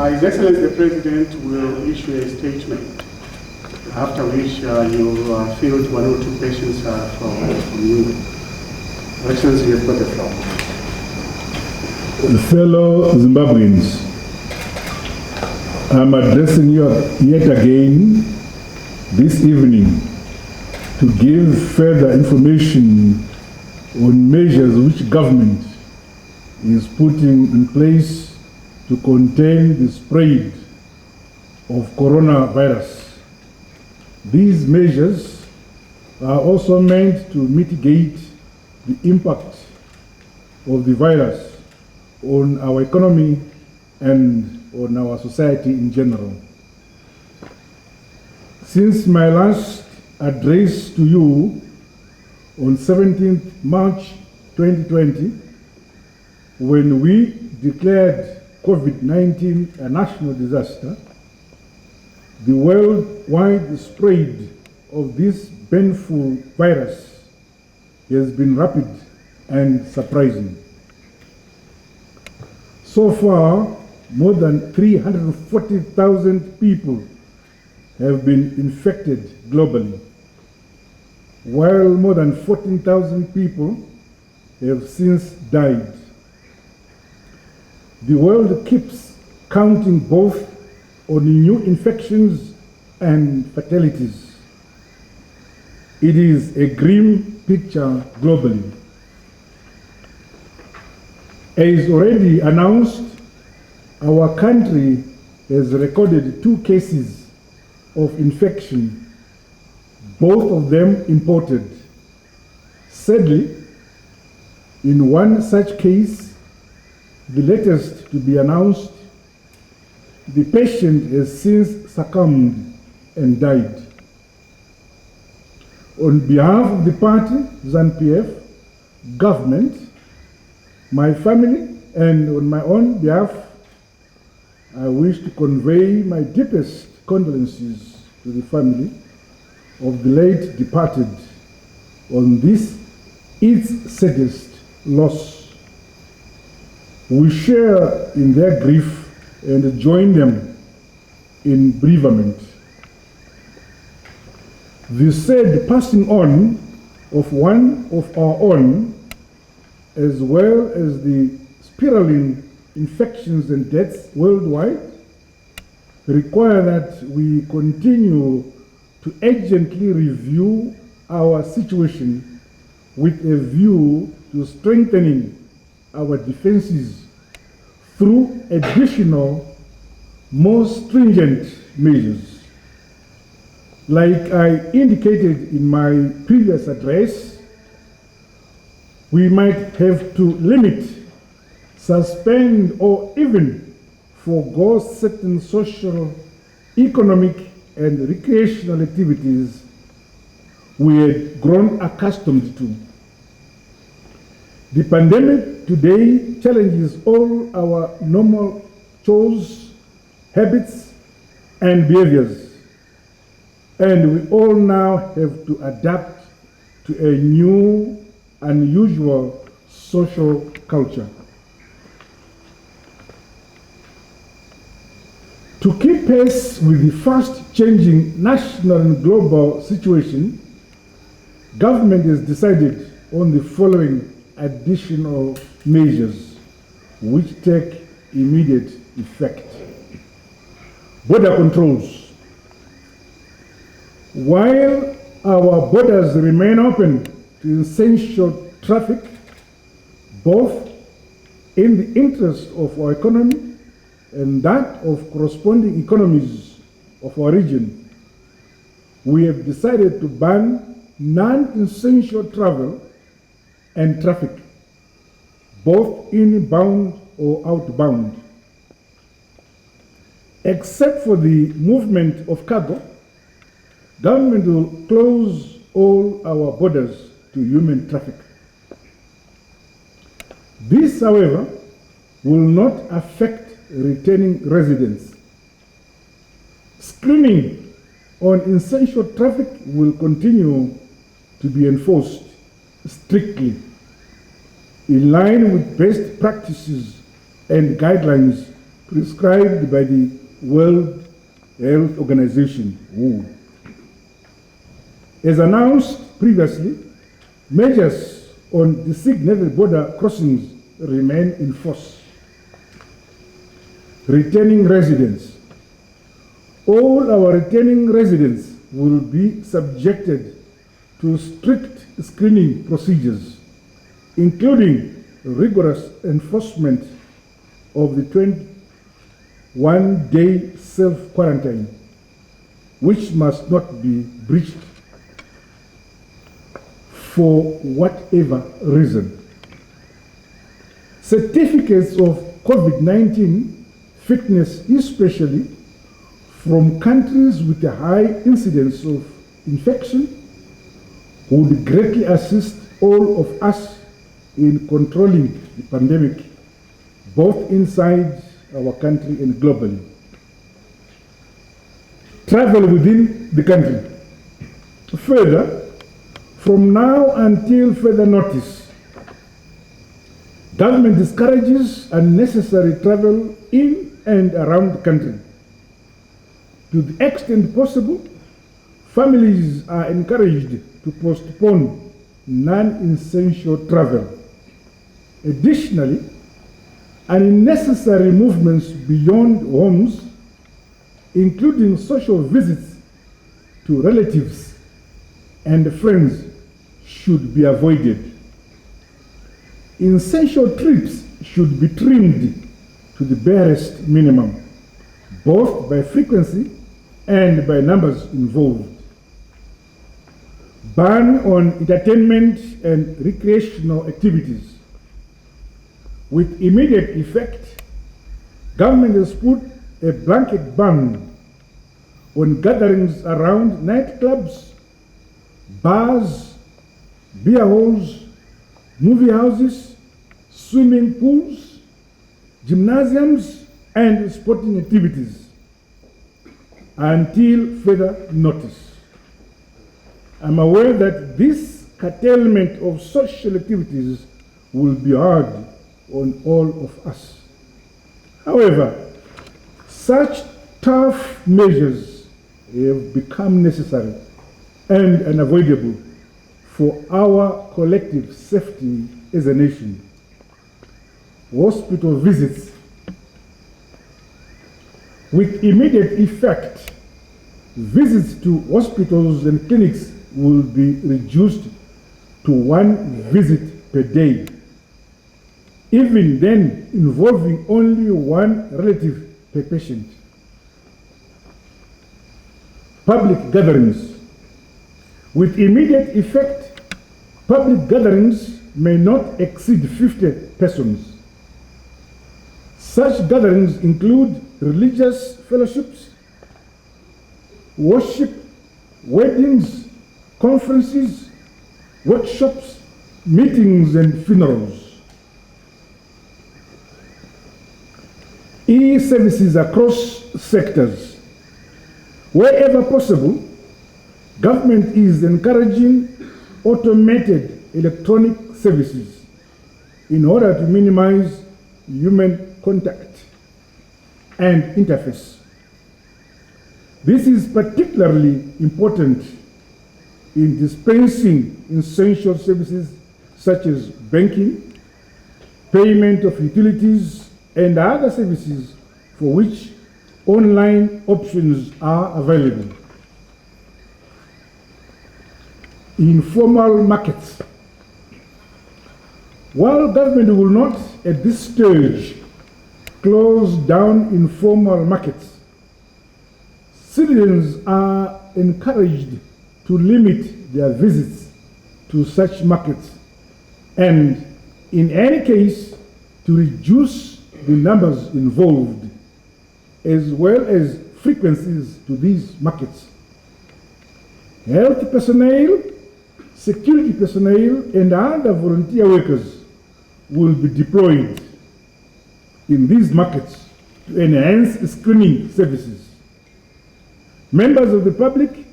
His Excellency the President will issue a statement, after which you field one or two questions from you. Your Excellency, you've got the floor. Fellow Zimbabweans, I'm addressing you yet again this evening to give further information on measures which government is putting in place to contain the spread of coronavirus. These measures are also meant to mitigate the impact of the virus on our economy and on our society in general. Since my last address to you on 17th March 2020, when we declared COVID-19 a national disaster, the worldwide spread of this painful virus has been rapid and surprising. So far, more than 340,000 people have been infected globally, while more than 14,000 people have since died. The world keeps counting both on new infections and fatalities. It is a grim picture globally. As already announced, our country has recorded 2 cases of infection, both of them imported. Sadly, in one such case, the latest to be announced, the patient has since succumbed and died. On behalf of the party, ZANU-PF, government, my family, and on my own behalf, I wish to convey my deepest condolences to the family of the late departed on this its saddest loss. We share in their grief and join them in bereavement. The sad passing on of one of our own, as well as the spiraling infections and deaths worldwide, require that we continue to urgently review our situation with a view to strengthening our defenses through additional, more stringent measures. Like I indicated in my previous address, we might have to limit, suspend, or even forego certain social, economic, and recreational activities we had grown accustomed to. The pandemic today challenges all our normal chores, habits, and behaviors, and we all now have to adapt to a new, unusual social culture. To keep pace with the fast-changing national and global situation, government has decided on the following additional measures which take immediate effect. Border controls. While our borders remain open to essential traffic, both in the interest of our economy and that of corresponding economies of our region, we have decided to ban non-essential travel and traffic, both inbound or outbound. Except for the movement of cargo, government will close all our borders to human traffic. This, however, will not affect returning residents. Screening on essential traffic will continue to be enforced strictly in line with best practices and guidelines prescribed by the World Health Organization, WHO. As announced previously, measures on designated border crossings remain in force. Returning residents. All our returning residents will be subjected to strict screening procedures, including rigorous enforcement of the 21-day self-quarantine, which must not be breached for whatever reason. Certificates of COVID-19 fitness, especially from countries with a high incidence of infection, would greatly assist all of us in controlling the pandemic, both inside our country and globally. Travel within the country. Further, from now until further notice, government discourages unnecessary travel in and around the country. To the extent possible, families are encouraged to postpone non-essential travel. Additionally, unnecessary movements beyond homes, including social visits to relatives and friends, should be avoided. Essential trips should be trimmed to the barest minimum, both by frequency and by numbers involved. Ban on entertainment and recreational activities. With immediate effect, government has put a blanket ban on gatherings around nightclubs, bars, beer halls, movie houses, swimming pools, gymnasiums, and sporting activities until further notice. I'm aware that this curtailment of social activities will be hard on all of us. However, such tough measures have become necessary and unavoidable for our collective safety as a nation. Hospital visits. With immediate effect, visits to hospitals and clinics will be reduced to 1 visit per day, even then involving only 1 relative per patient. Public gatherings. With immediate effect, public gatherings may not exceed 50 persons. Such gatherings include religious fellowships, worship, weddings, conferences, workshops, meetings, and funerals. E-services across sectors. Wherever possible, government is encouraging automated electronic services in order to minimize human contact and interface. This is particularly important in dispensing essential services such as banking, payment of utilities, and other services for which online options are available. Informal markets. While government will not at this stage close down informal markets, citizens are encouraged to limit their visits to such markets and, in any case, to reduce the numbers involved as well as frequencies to these markets. Health personnel, security personnel, and other volunteer workers will be deployed in these markets to enhance screening services. Members of the public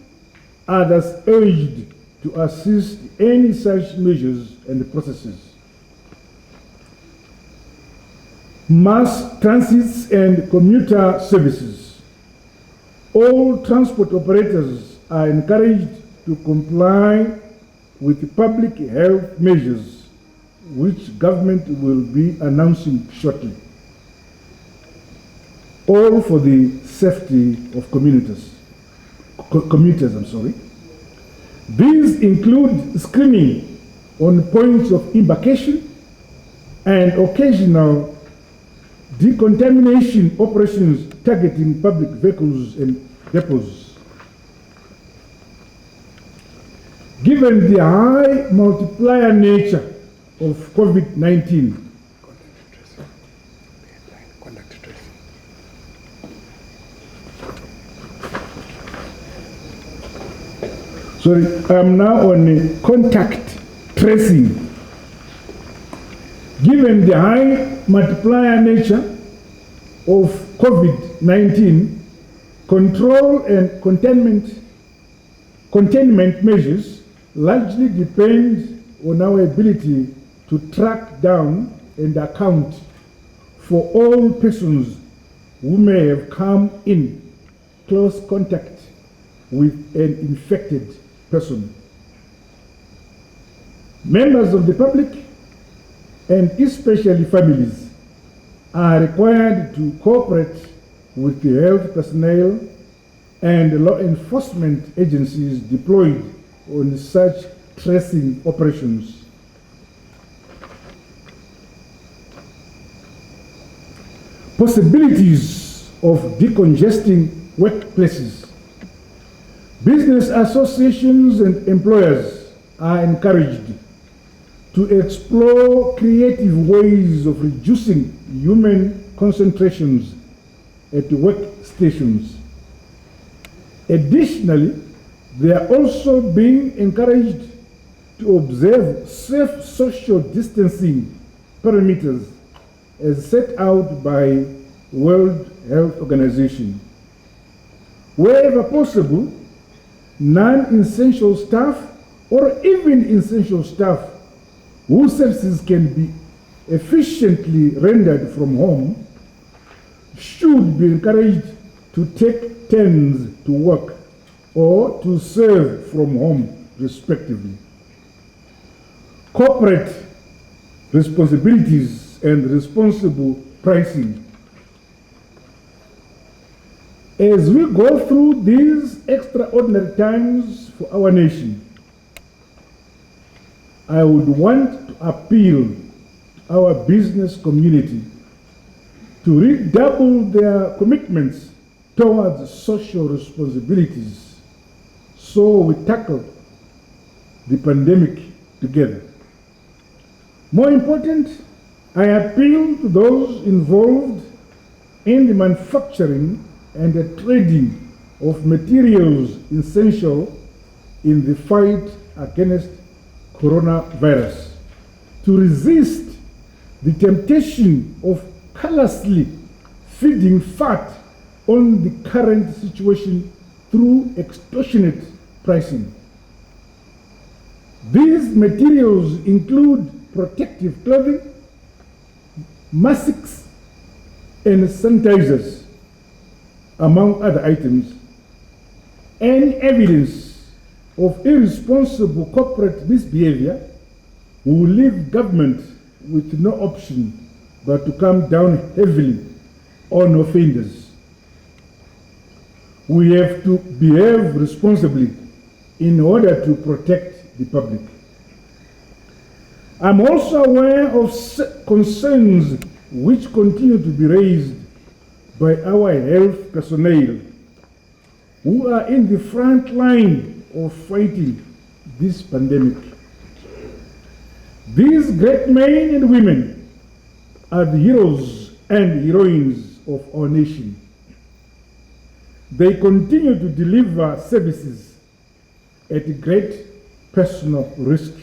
are thus urged to assist any such measures and processes. mass transits and commuter services. All transport operators are encouraged to comply with public health measures, which government will be announcing shortly. All for the safety of commuters. These include screening on points of embarkation and occasional decontamination operations targeting public vehicles and depots. Given the high multiplier nature of COVID-19, I'm now on contact tracing. Given the high multiplier nature of COVID-19, control and containment measures largely depend on our ability to track down and account for all persons who may have come in close contact with an infected person. Members of the public, and especially families, are required to cooperate with the health personnel and law enforcement agencies deployed on such tracing operations. Possibilities of decongesting workplaces. Business associations and employers are encouraged to explore creative ways of reducing human concentrations at workstations. Additionally, they are also being encouraged to observe safe social distancing parameters as set out by World Health Organization. Wherever possible, non-essential staff or even essential staff whose services can be efficiently rendered from home should be encouraged to take turns to work or to serve from home, respectively. Corporate responsibilities and responsible pricing. As we go through these extraordinary times for our nation, I would want to appeal to our business community to redouble their commitments towards social responsibilities so we tackle the pandemic together. More important, I appeal to those involved in the manufacturing and the trading of materials essential in the fight against coronavirus to resist the temptation of callously feeding fat on the current situation through extortionate pricing. These materials include protective clothing, masks, and sanitizers, among other items. Any evidence of irresponsible corporate misbehavior will leave government with no option but to come down heavily on offenders. We have to behave responsibly in order to protect the public. I'm also aware of concerns which continue to be raised by our health personnel who are in the front line of fighting this pandemic. These great men and women are the heroes and heroines of our nation. They continue to deliver services at great personal risk.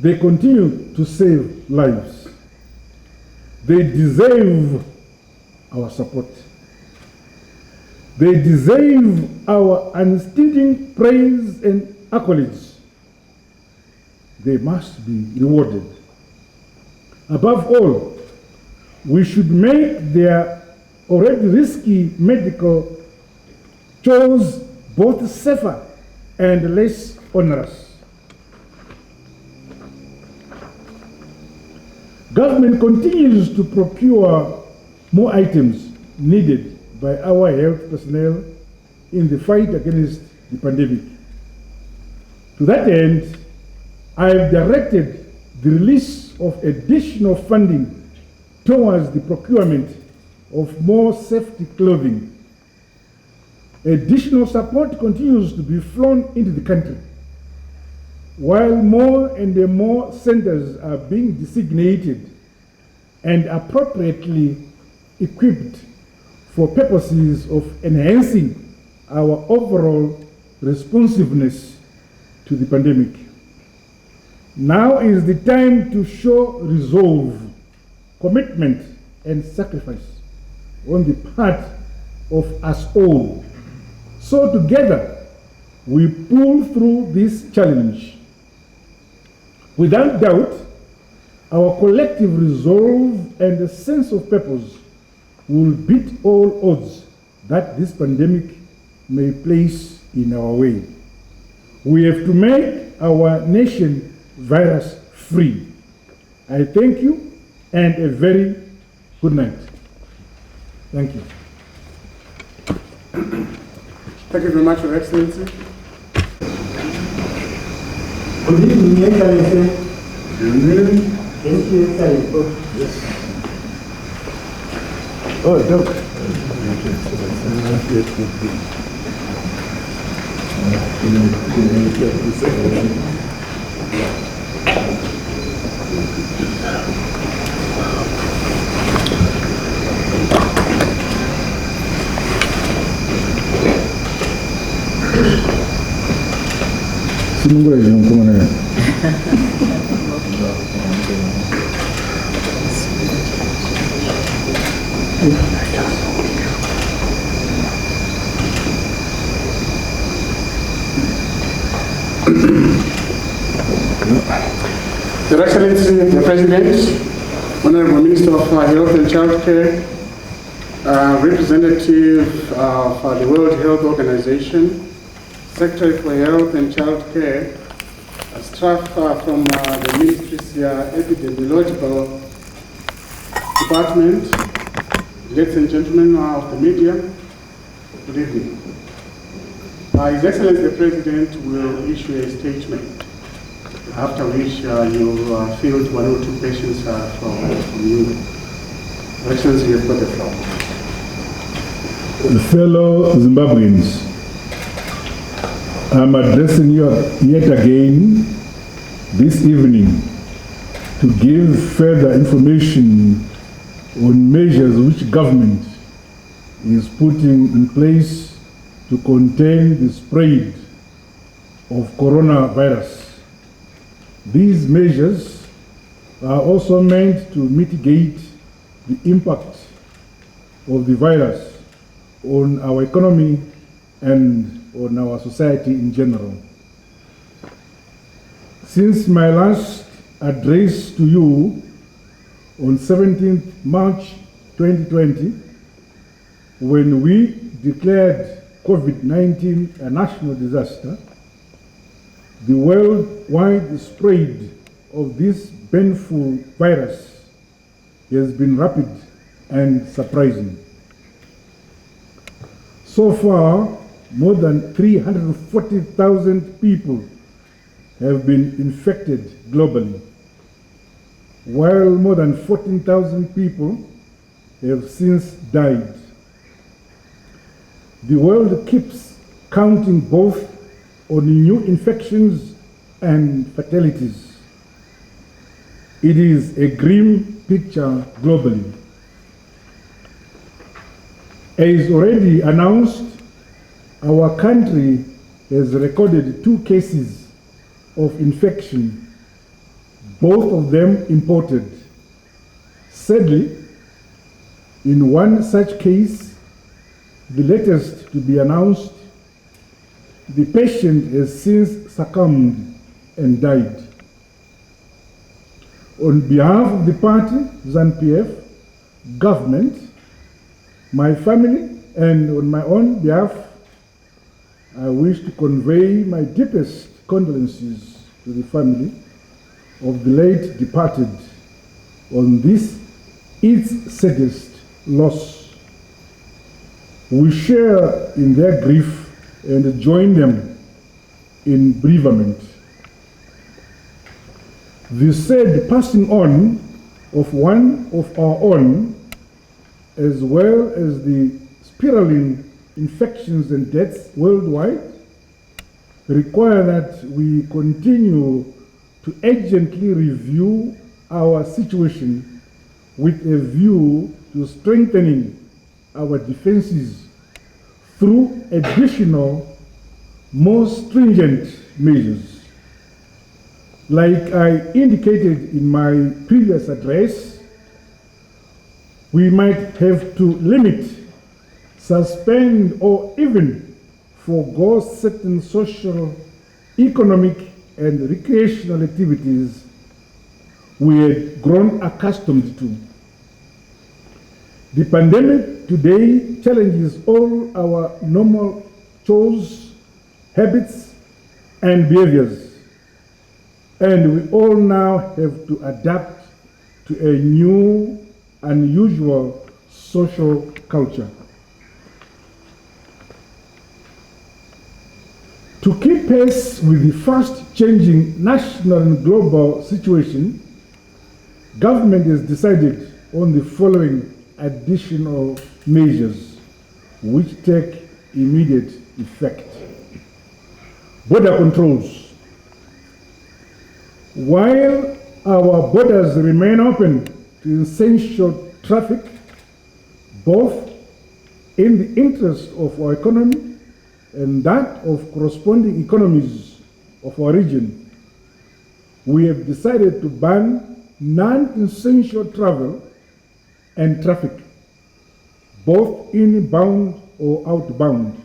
They continue to save lives. They deserve our support. They deserve our unstinting praise and accolades. They must be rewarded. Above all, we should make their already risky medical chores both safer and less onerous. Government continues to procure more items needed by our health personnel in the fight against the pandemic. To that end, I have directed the release of additional funding towards the procurement of more safety clothing. Additional support continues to be flown into the country, while more and more centers are being designated and appropriately equipped for purposes of enhancing our overall responsiveness to the pandemic. Now is the time to show resolve, commitment, and sacrifice on the part of us all. So together, we pull through this challenge. Without doubt, our collective resolve and a sense of purpose will beat all odds that this pandemic may place in our way. We have to make our nation virus free. I thank you and a very good night. Thank you. Thank you very much, Your Excellency. Good evening, Your Excellency. Good evening. Thank you, Excellency. Yes. Oh, Doc. Your Excellency, the President, Honorable Minister of Health and Child Care, representative of the World Health Organization, Secretary for Health and Child Care, staff from the Ministry's Epidemiological Department, ladies and gentlemen of the media, good evening. His Excellency the President will issue a statement, after which you field one or two questions from you. Your Excellency, you've got the floor. Fellow Zimbabweans, I'm addressing you yet again this evening to give further information on measures which government is putting in place to contain the spread of coronavirus. These measures are also meant to mitigate the impact of the virus on our economy and on our society in general. Since my last address to you on 17th March 2020, when we declared COVID-19 a national disaster, the worldwide spread of this painful virus has been rapid and surprising. So far, more than 340,000 people have been infected globally, while more than 14,000 people have since died. The world keeps counting both on new infections and fatalities. It is a grim picture globally. As already announced, our country has recorded 2 cases of infection, both of them imported. Sadly, in one such case, the latest to be announced, the patient has since succumbed and died. On behalf of the party, ZANU-PF, government, my family, and on my own behalf, I wish to convey my deepest condolences to the family of the late departed on this its saddest loss. We share in their grief and join them in bereavement. The sad passing on of one of our own, as well as the spiraling infections and deaths worldwide, require that we continue to urgently review our situation with a view to strengthening our defenses through additional, more stringent measures. Like I indicated in my previous address, we might have to limit, suspend, or even forego certain social, economic, and recreational activities we had grown accustomed to. The pandemic today challenges all our normal chores, habits, and behaviors, and we all now have to adapt to a new, unusual social culture. To keep pace with the fast-changing national and global situation, government has decided on the following additional measures which take immediate effect. Border controls. While our borders remain open to essential traffic, both in the interest of our economy and that of corresponding economies of our region, we have decided to ban non-essential travel and traffic, both inbound or outbound.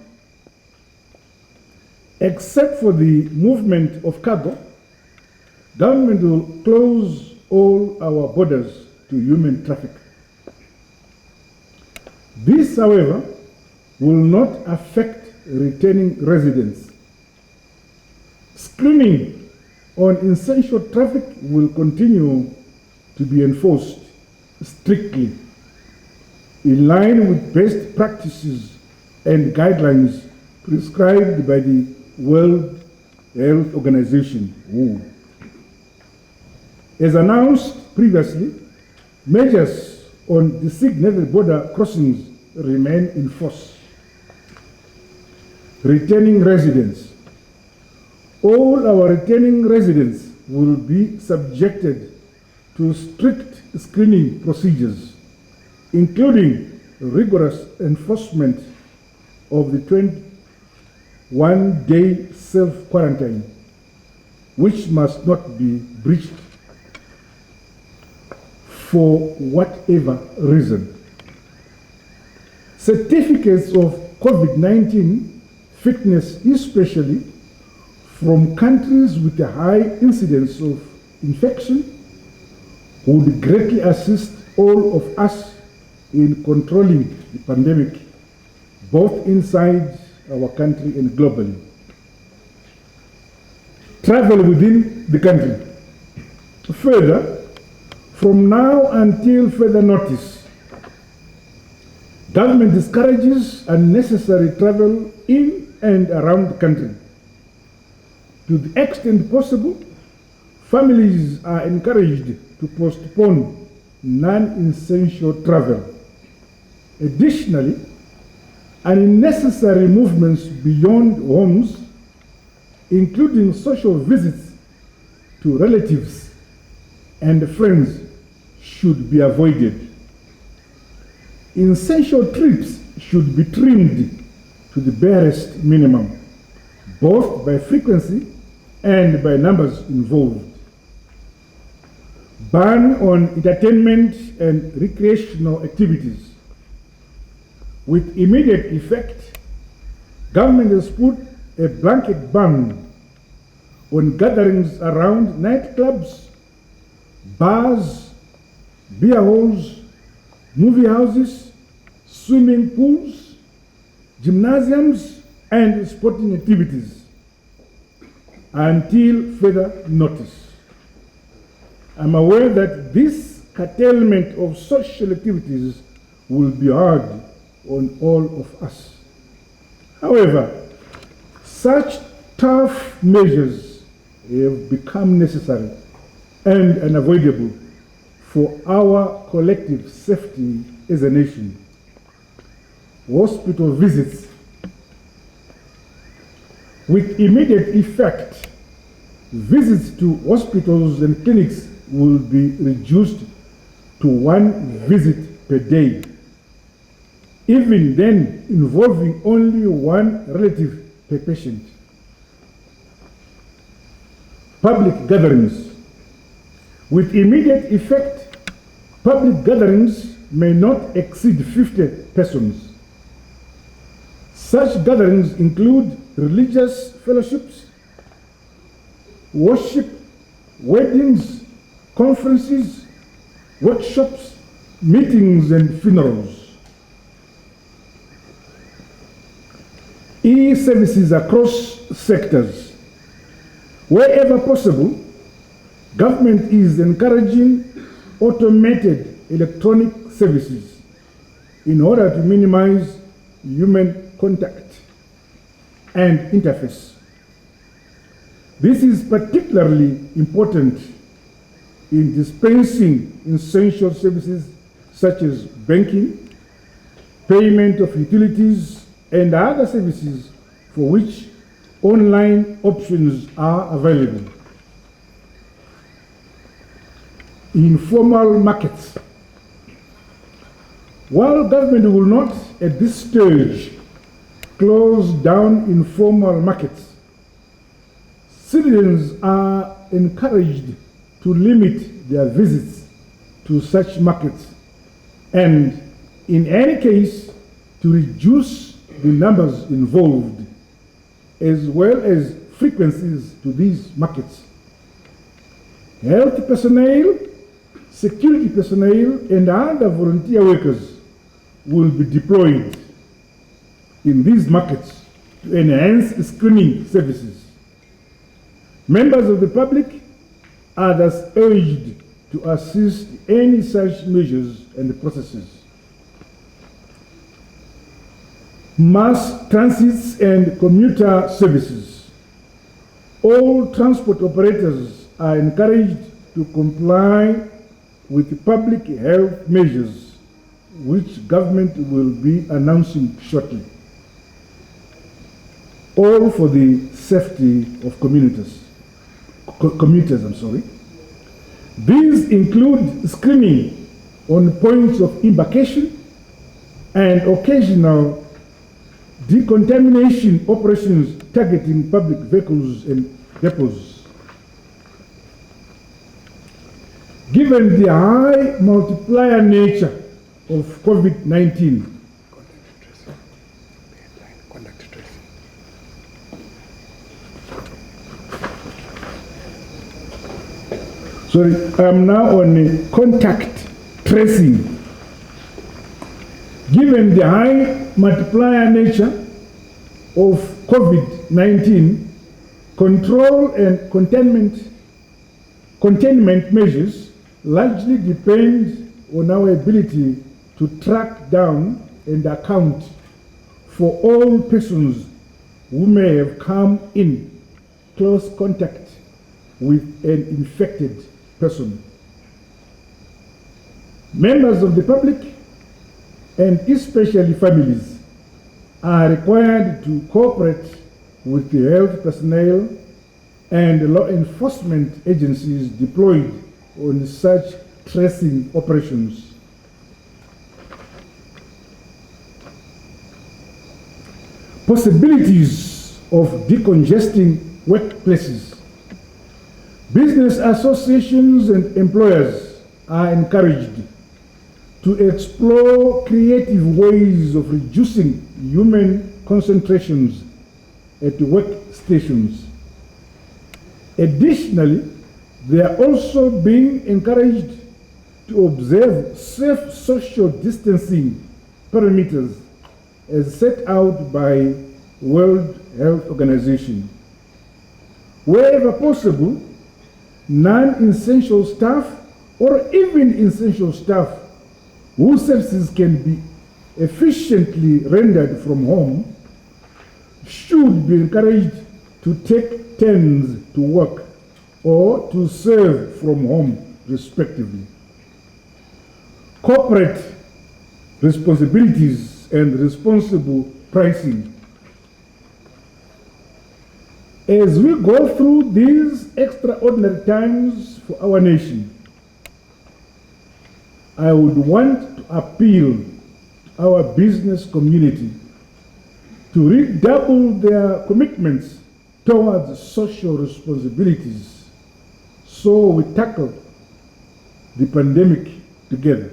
Except for the movement of cargo, government will close all our borders to human traffic. This, however, will not affect returning residents. Screening on essential traffic will continue to be enforced strictly in line with best practices and guidelines prescribed by the World Health Organization, WHO. As announced previously, measures on designated border crossings remain in force. Returning residents. All our returning residents will be subjected to strict screening procedures, including rigorous enforcement of the 21-day self-quarantine, which must not be breached for whatever reason. Certificates of COVID-19 fitness, especially from countries with a high incidence of infection, would greatly assist all of us in controlling the pandemic, both inside our country and globally. Travel within the country. Further, from now until further notice, government discourages unnecessary travel in and around the country. To the extent possible, families are encouraged to postpone non-essential travel. Additionally, unnecessary movements beyond homes, including social visits to relatives and friends, should be avoided. Essential trips should be trimmed to the barest minimum, both by frequency and by numbers involved. Ban on entertainment and recreational activities. With immediate effect, government has put a blanket ban on gatherings around nightclubs, bars, beer halls, movie houses, swimming pools, gymnasiums, and sporting activities until further notice. I'm aware that this curtailment of social activities will be hard on all of us. However, such tough measures have become necessary and unavoidable for our collective safety as a nation. Hospital visits with immediate effect, visits to hospitals and clinics will be reduced to 1 visit per day, even then involving only 1 relative per patient. Public gatherings. With immediate effect, public gatherings may not exceed 50 persons. Such gatherings include religious fellowships, worship, weddings, conferences, workshops, meetings, and funerals. E-services across sectors. Wherever possible, government is encouraging automated electronic services in order to minimize human contact and interface. This is particularly important in dispensing essential services such as banking, payment of utilities, and other services for which online options are available. Informal markets. While government will not at this stage close down informal markets, citizens are encouraged to limit their visits to such markets and, in any case, to reduce the numbers involved as well as frequencies to these markets. Health personnel, security personnel, and other volunteer workers will be deployed in these markets to enhance screening services. Members of the public are thus urged to assist any such measures and processes. Mass transits and commuter services. All transport operators are encouraged to comply with public health measures, which government will be announcing shortly. All for the safety of commuters. These include screening on points of embarkation and occasional decontamination operations targeting public vehicles and depots. Given the high multiplier nature of COVID-19, I'm now on contact tracing. Given the high multiplier nature of COVID-19, control and containment measures largely depend on our ability to track down and account for all persons who may have come in close contact with an infected person. Members of the public, and especially families, are required to cooperate with the health personnel and law enforcement agencies deployed on such tracing operations. Possibilities of decongesting workplaces. Business associations and employers are encouraged to explore creative ways of reducing human concentrations at workstations. Additionally, they are also being encouraged to observe safe social distancing parameters as set out by World Health Organization. Wherever possible, non-essential staff or even essential staff whose services can be efficiently rendered from home should be encouraged to take turns to work or to serve from home, respectively. Corporate responsibilities and responsible pricing. As we go through these extraordinary times for our nation, I would want to appeal to our business community to redouble their commitments towards social responsibilities so we tackle the pandemic together.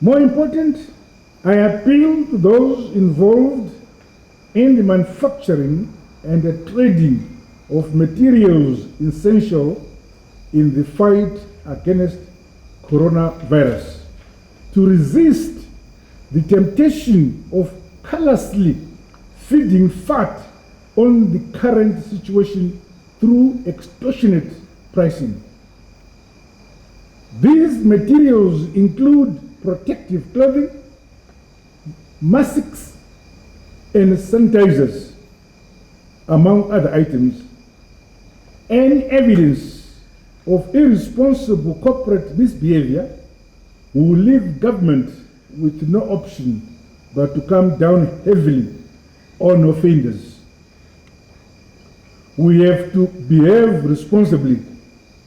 More important, I appeal to those involved in the manufacturing and the trading of materials essential in the fight against coronavirus to resist the temptation of callously feeding fat on the current situation through extortionate pricing. These materials include protective clothing, masks, and sanitizers, among other items. Any evidence of irresponsible corporate misbehavior will leave government with no option but to come down heavily on offenders. We have to behave responsibly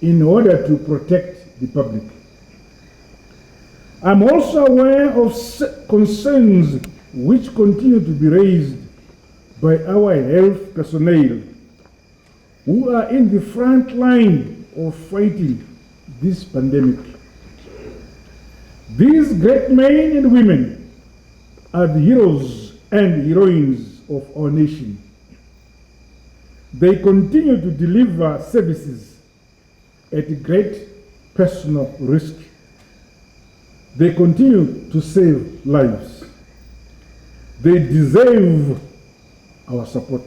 in order to protect the public. I'm also aware of concerns which continue to be raised by our health personnel who are in the front line of fighting this pandemic. These great men and women are the heroes and heroines of our nation. They continue to deliver services at great personal risk. They continue to save lives. They deserve our support.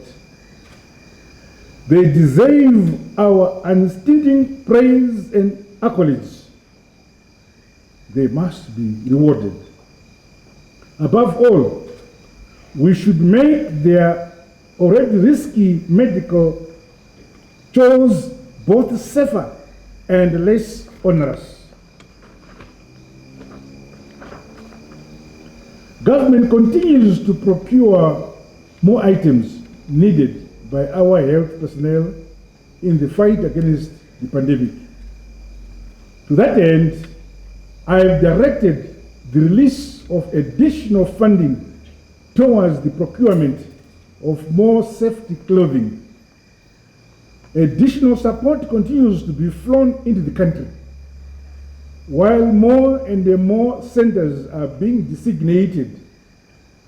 They deserve our unstinting praise and accolades. They must be rewarded. Above all, we should make their already risky medical chores both safer and less onerous. Government continues to procure more items needed by our health personnel in the fight against the pandemic. To that end, I have directed the release of additional funding towards the procurement of more safety clothing. Additional support continues to be flown into the country, while more and more centers are being designated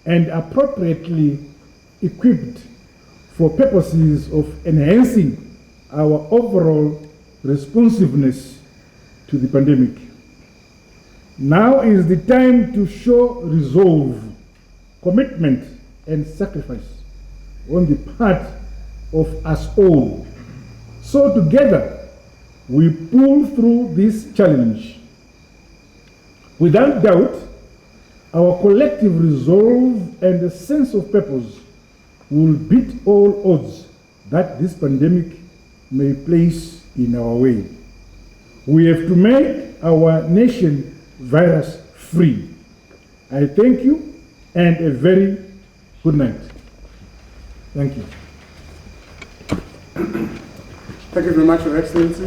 and appropriately equipped for purposes of enhancing our overall responsiveness to the pandemic. Now is the time to show resolve, commitment, and sacrifice on the part of us all. So together, we pull through this challenge. Without doubt, our collective resolve and a sense of purpose will beat all odds that this pandemic may place in our way. We have to make our nation virus-free. I thank you and a very good night. Thank you. Thank you very much, Your Excellency.